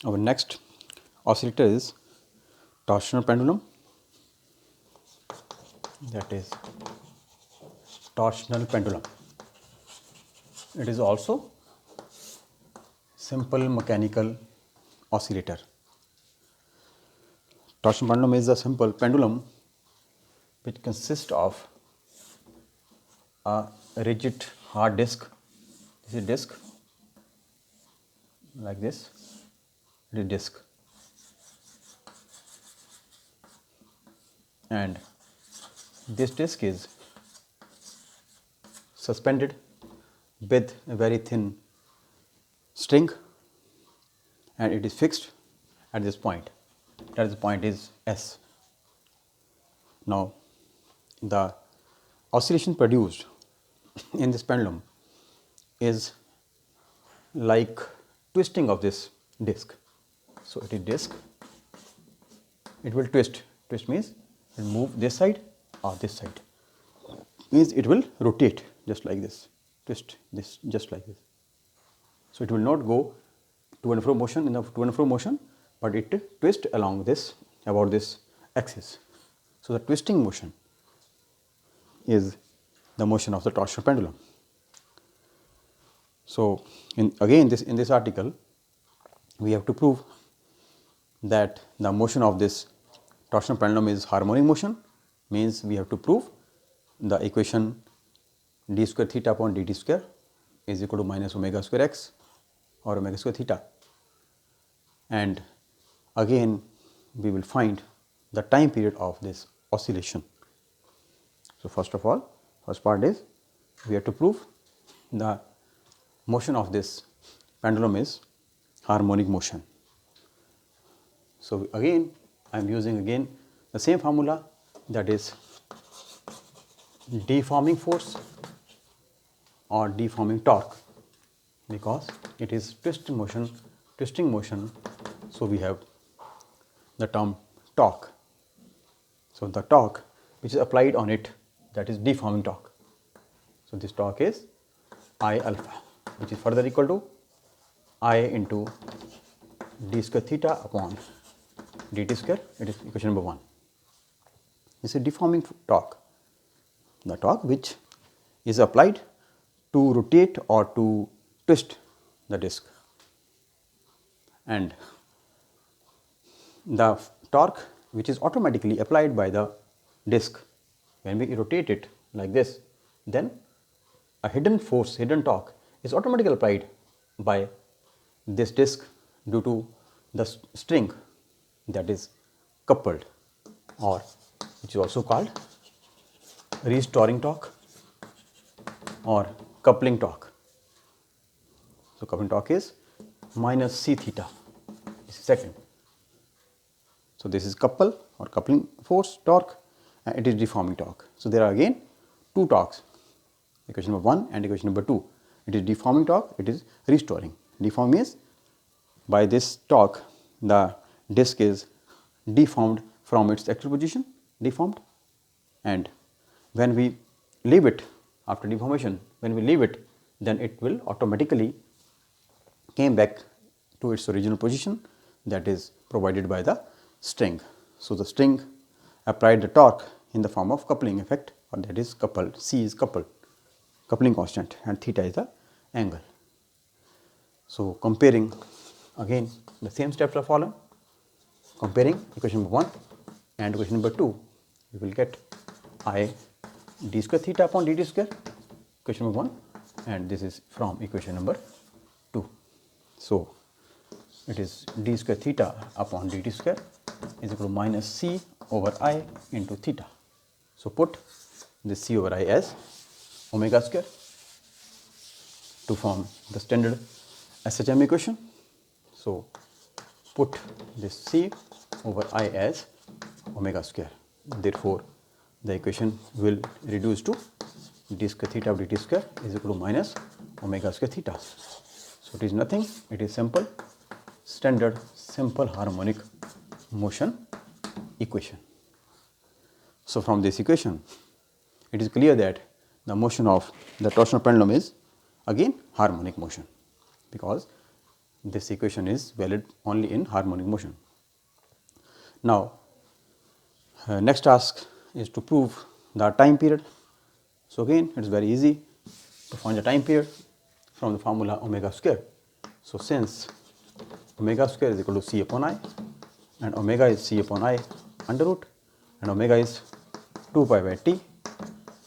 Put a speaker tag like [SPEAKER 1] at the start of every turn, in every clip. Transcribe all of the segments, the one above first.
[SPEAKER 1] Our next oscillator is torsional pendulum, that is torsional pendulum. It is also simple mechanical oscillator. Torsional pendulum is a simple pendulum which consists of a rigid hard disk. This is disk like this. It is disk, and this disk is suspended with a very thin string, and it is fixed at this point. That is the point is S. Now, the oscillation produced in this pendulum is like twisting of this disc. So, it is disc, it will twist. Twist means it will move this side or this side, means it will rotate just like this, twist this just like this. So, it will not go to and fro motion in the to and fro motion, but it twists along this about this axis. So, the twisting motion is the motion of the torsional pendulum. So, in this article we have to prove that the motion of this torsional pendulum is harmonic motion, means we have to prove the equation d square theta upon dt square is equal to minus omega square x or omega square theta, and again we will find the time period of this oscillation. So, first of all, first part is we have to prove the motion of this pendulum is harmonic motion. So, again I am using again the same formula, that is deforming force or deforming torque, because it is twisting motion. So, we have the term torque. So, the torque which is applied on it, that is deforming torque. So, this torque is I alpha, which is further equal to I into d square theta upon dt square. It is equation number 1. This is deforming torque, the torque which is applied to rotate or to twist the disc, and the torque which is automatically applied by the disc when we rotate it like this, then a hidden force, hidden torque is automatically applied by this disc due to the string that is coupled, or which is also called restoring torque or coupling torque. So, coupling torque is minus c theta, this is second. So, this is couple or coupling force torque, and it is deforming torque. So, there are again two torques, equation number 1 and equation number 2. It is deforming torque, it is restoring. Deform means by this torque the disc is deformed from its actual position, deformed, and when we leave it after deformation, when we leave it, then it will automatically came back to its original position, that is provided by the string. So, the string applied the torque in the form of coupling effect, or that is coupled. C is coupled, coupling constant, and theta is the angle. So, comparing again the same steps are followed. Comparing equation number 1 and equation number 2, we will get I d square theta upon dt square, equation number 1, and this is from equation number 2. So, it is d square theta upon dt square is equal to minus c over I into theta. So, put this c over I as omega square to form the standard SHM equation. So, put this c over I as omega square. Therefore, the equation will reduce to d square theta of dt square is equal to minus omega square theta. So, it is nothing, it is simple standard simple harmonic motion equation. So, from this equation it is clear that the motion of the torsional pendulum is again harmonic motion, because this equation is valid only in harmonic motion. Now, next task is to prove the time period. So, again it is very easy to find the time period from the formula omega square. So, since omega square is equal to c upon I and omega is c upon I under root and omega is 2 pi by t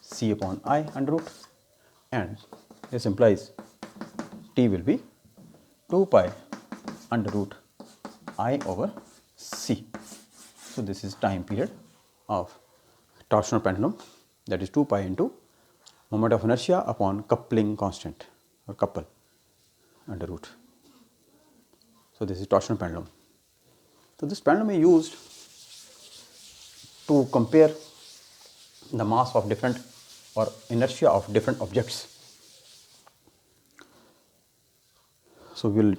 [SPEAKER 1] c upon I under root, and this implies t will be 2 pi under root I over c. So, this is time period of torsional pendulum, that is 2 pi into moment of inertia upon coupling constant or couple under root. So, this is torsional pendulum. So, this pendulum is used to compare the mass of different or inertia of different objects. So, we will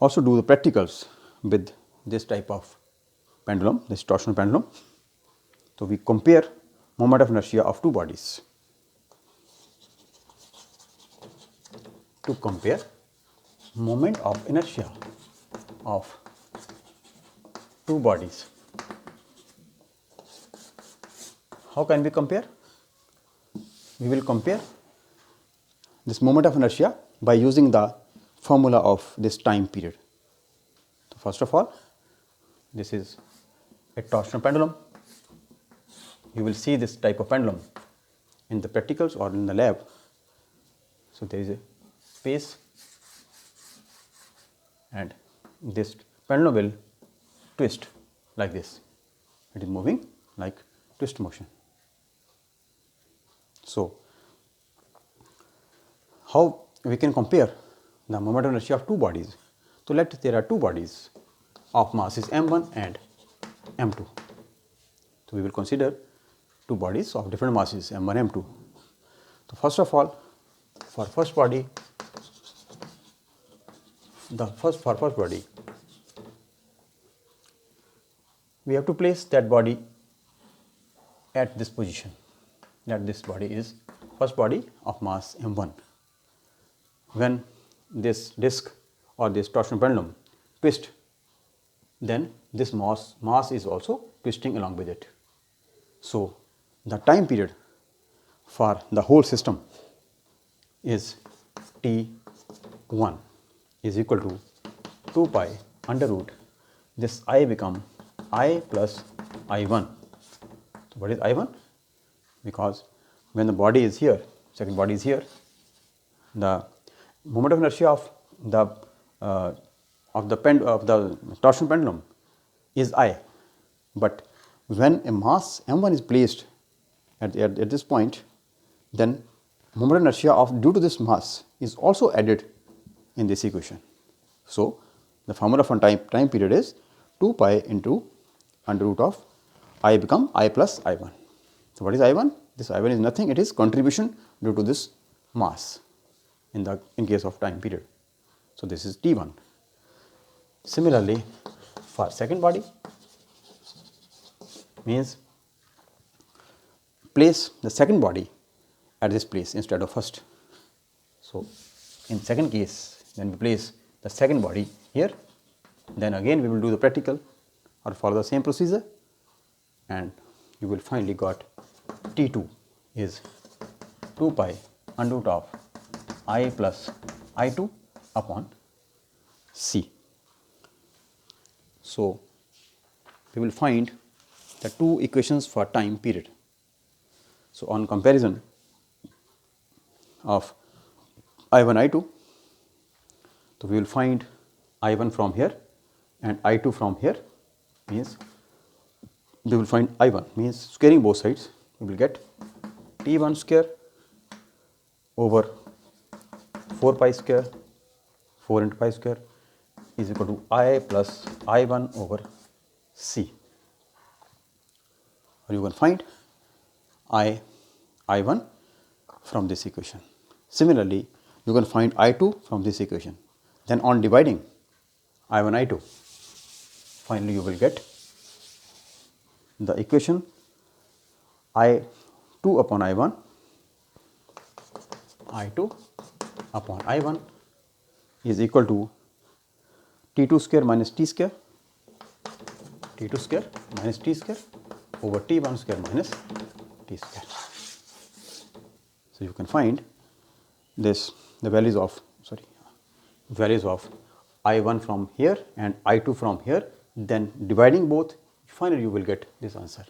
[SPEAKER 1] also do the practicals with this type of pendulum, this torsional pendulum. So, we compare moment of inertia of two bodies. To compare moment of inertia of two bodies. How can we compare? We will compare this moment of inertia by using the formula of this time period. So, first of all, this is a torsional pendulum. You will see this type of pendulum in the practicals or in the lab. So, there is a space and this pendulum will twist like this. It is moving like twist motion. So, how we can compare the moment of inertia of two bodies? So, let us there are two bodies of masses m1 and m2. So, we will consider two bodies of different masses m1 m2. So, first of all, for first body, we have to place that body at this position, that this body is first body of mass m1. When this disc or this torsional pendulum twist, then this mass is also twisting along with it. So, the time period for the whole system is T1 is equal to 2 pi under root this I become I plus I1. So, what is I1? Because when the body is here, second body is here, the moment of inertia of the torsion pendulum is I, but when a mass m1 is placed at this point, then moment of inertia of due to this mass is also added in this equation. So, the formula for time period is 2 pi into under root of I become I plus I1. So, what is I1? This I1 is nothing, it is contribution due to this mass in case of time period. So, this is T1. Similarly, for second body means place the second body at this place instead of first. So, in second case, when we place the second body here, then again we will do the practical or follow the same procedure, and you will finally got T2 is 2 pi under root of I plus I2 upon C. So, we will find the two equations for time period. So, on comparison of I1 I2, so we will find I1 from here and I2 from here, means we will find I1 means squaring both sides, we will get T1 square over 4 pi square, 4 into pi square is equal to I plus I1 over C, or you can find I1 from this equation. Similarly, you can find I2 from this equation. Then on dividing I1 I2, finally you will get the equation I2 upon I1, I2 upon I1 is equal to T2 square minus T square, T2 square minus T square over T1 square minus T square. So you can find this, the values of I1 from here and I2 from here, then dividing both, finally you will get this answer,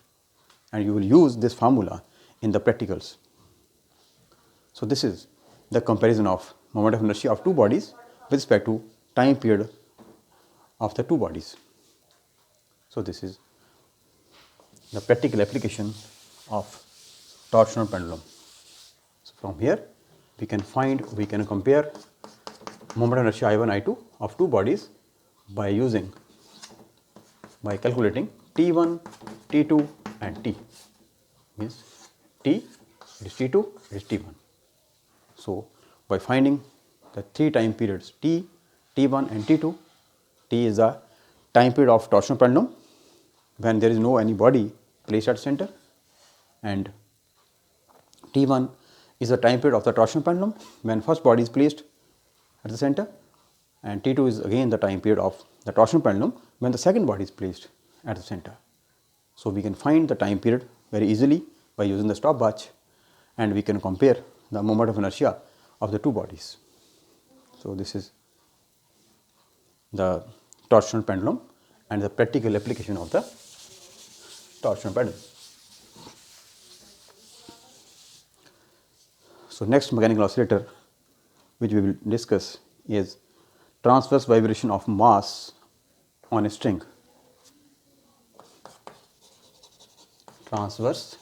[SPEAKER 1] and you will use this formula in the practicals. So this is the comparison of moment of inertia of two bodies with respect to time period of the two bodies. So this is the practical application of torsional pendulum. So from here we can compare moment of inertia I1, I2 of two bodies by calculating T1, T2 and T. Means T, it is T2, it is T1. So by finding the three time periods T, T1 and T2, T is the time period of torsional pendulum when there is no any body placed at center, and T1 is the time period of the torsional pendulum when first body is placed at the center, and T2 is again the time period of the torsional pendulum when the second body is placed at the center. So we can find the time period very easily by using the stopwatch, and we can compare the moment of inertia of the two bodies. So this is the torsional pendulum and the practical application of the torsional pendulum. So next mechanical oscillator which we will discuss is transverse vibration of mass on a string. Transverse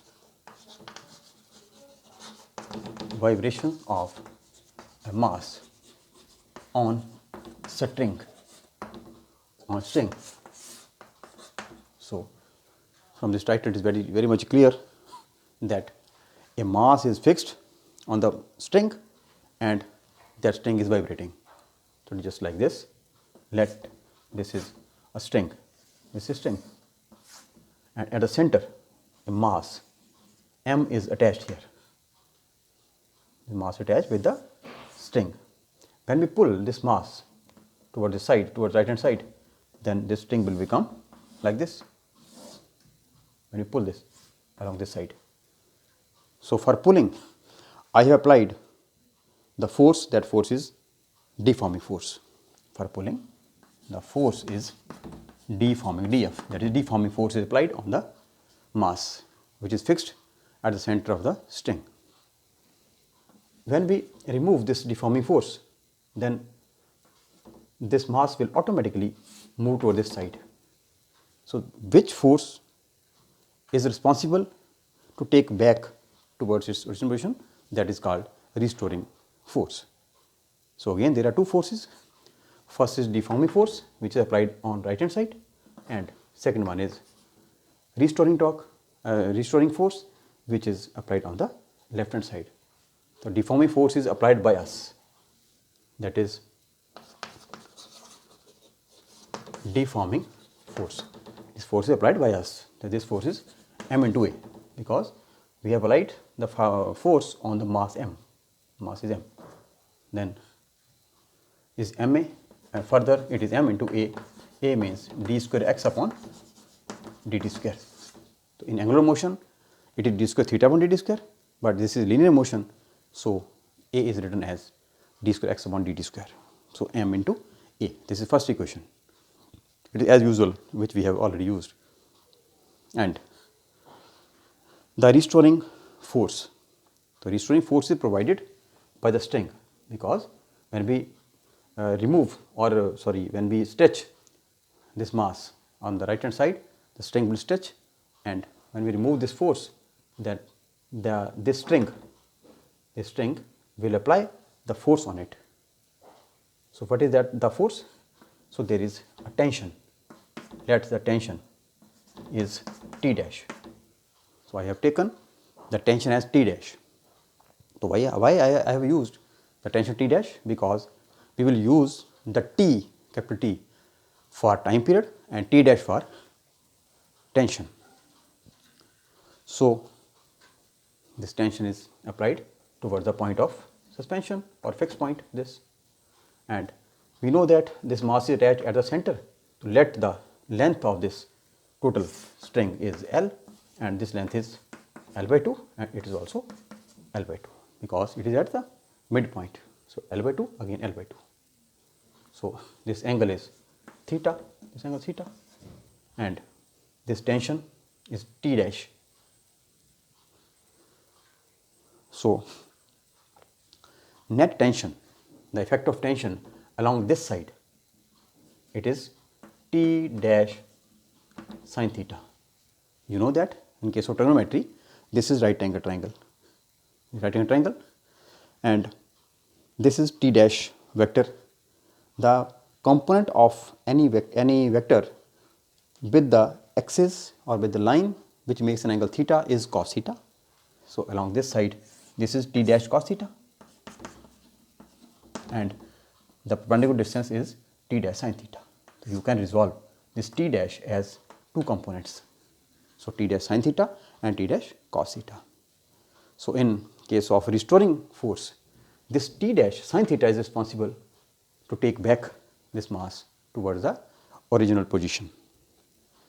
[SPEAKER 1] vibration of a mass on string. So from this title it is very much clear that a mass is fixed on the string and that string is vibrating. So just like this, let this is a string, this is string, and at the center a mass M is attached here. The mass attached with the string. When we pull this mass towards the side, towards right hand side, then this string will become like this. When you pull this along this side. So for pulling, I have applied the force, that force is deforming force. For pulling, the force is deforming, dF, that is deforming force is applied on the mass which is fixed at the center of the string. When we remove this deforming force, then this mass will automatically move toward this side. So which force is responsible to take back towards its original position? That is called restoring force. So again there are two forces. First is deforming force which is applied on right hand side, and second one is restoring force which is applied on the left hand side. So deforming force is applied by us, that is deforming force. This force is applied by us, that this force is M into A, because we have applied the force on the mass M. Mass is M. Then is MA, and further it is M into A. A means d square x upon dt square. So in angular motion it is d square theta upon dt square, but this is linear motion, so A is written as d square x upon dt square. So M into A. This is first equation. It is as usual which we have already used. And the restoring force. The restoring force is provided by the string, because when we when we stretch this mass on the right hand side, the string will stretch, and when we remove this force, then this string will apply the force on it. So what is that the force? So there is a tension. Let the tension is T dash. So I have taken the tension as T dash. So why I have used the tension T dash? Because we will use the T, capital T, for time period and T dash for tension. So this tension is applied towards the point of suspension or fixed point, this, and we know that this mass is attached at the center. So let the length of this total string is L, and this length is L by 2, and it is also L by 2 because it is at the midpoint. So L by 2, again L by 2. So this angle is theta, this angle is theta, and this tension is T dash. So net tension, the effect of tension along this side, it is T dash sin theta. You know that in case of trigonometry, this is right angle triangle, and this is T dash vector. The component of any vector with the axis or with the line which makes an angle theta is cos theta. So along this side, this is T dash cos theta, and the perpendicular distance is T dash sin theta. So you can resolve this T dash as two components. So T dash sin theta and T dash cos theta. So in case of restoring force, this T dash sin theta is responsible to take back this mass towards the original position.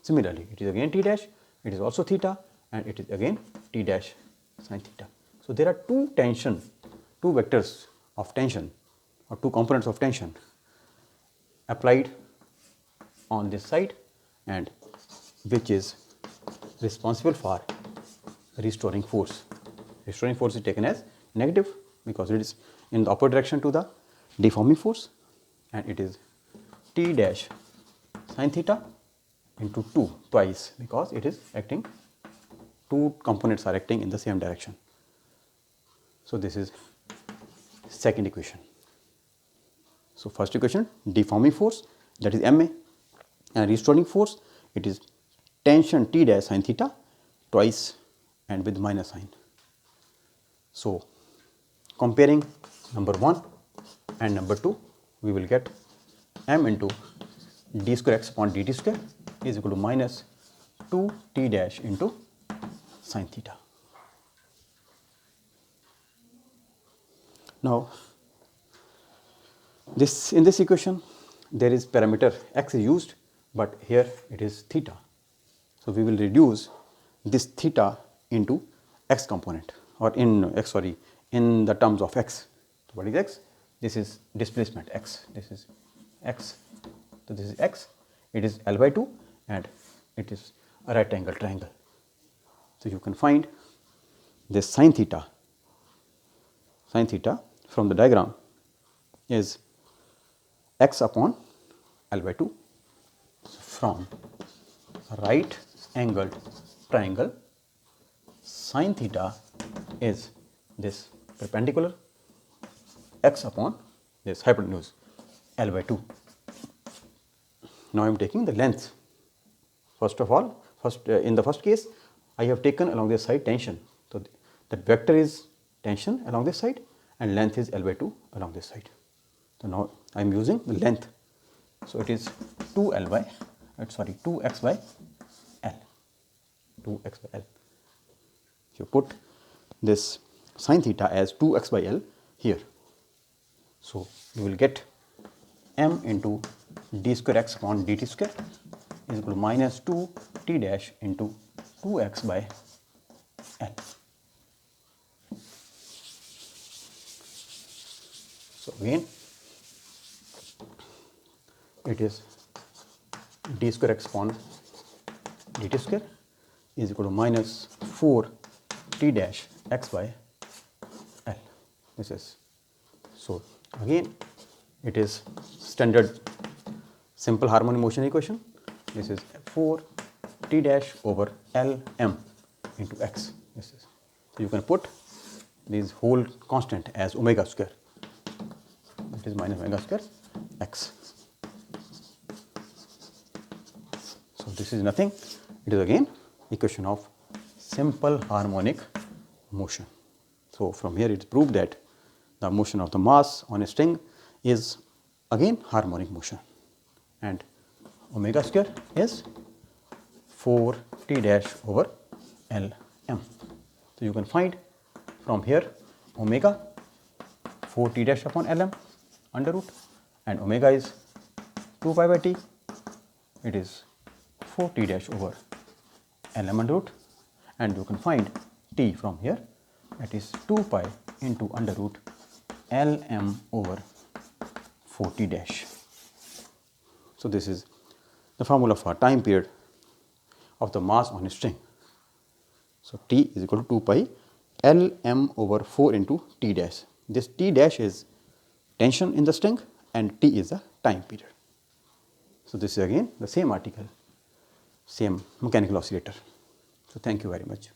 [SPEAKER 1] Similarly, it is again T dash, it is also theta, and it is again T dash sin theta. So there are two vectors of tension, or two components of tension applied on this side, and which is responsible for restoring force. Restoring force is taken as negative because it is in the upward direction to the deforming force, and it is T dash sin theta into 2 twice because it is acting, two components are acting in the same direction. So this is second equation. So first equation, deforming force, that is MA, and restoring force, it is tension T dash sin theta twice and with minus sign. So comparing number 1 and number 2, we will get m into d square x upon dt square is equal to minus 2 t dash into sin theta. Now in this equation there is parameter x is used, but here it is theta. So we will reduce this theta into x component, or in the terms of x. So what is x? This is displacement x, this is x. So this is x, it is L by 2, and it is a right angle triangle. So you can find this sin theta from the diagram is x upon L by 2. From right angled triangle, sin theta is this perpendicular x upon this hypotenuse L by 2. Now I am taking the length. First of all, in the first case, I have taken along this side tension. So that vector is tension along this side, and length is L by 2 along this side. So now I am using the length. So it is 2x by L. 2x by L. You put this sin theta as 2x by L here. So you will get m into d square x upon dt square is equal to minus 2 t dash into 2x by L. So again it is d square x upon dt square is equal to minus 4 t dash x by L. This is, so again it is standard simple harmonic motion equation. This is 4 t dash over L m into x. This is, so you can put this whole constant as omega square. It is minus omega square x. So this is nothing. It is again equation of simple harmonic motion. So from here it is proved that the motion of the mass on a string is again harmonic motion, and omega square is 4 t dash over L m. So you can find from here omega 4 t dash upon L m under root and omega is 2 pi by t. It is 4t dash over Lm under root, and you can find t from here, that is 2 pi into under root Lm over 4t dash. So this is the formula for time period of the mass on a string. So t is equal to 2 pi Lm over 4 into t dash. This t dash is tension in the string and t is the time period. So this is again the same article, same mechanical oscillator. So thank you very much.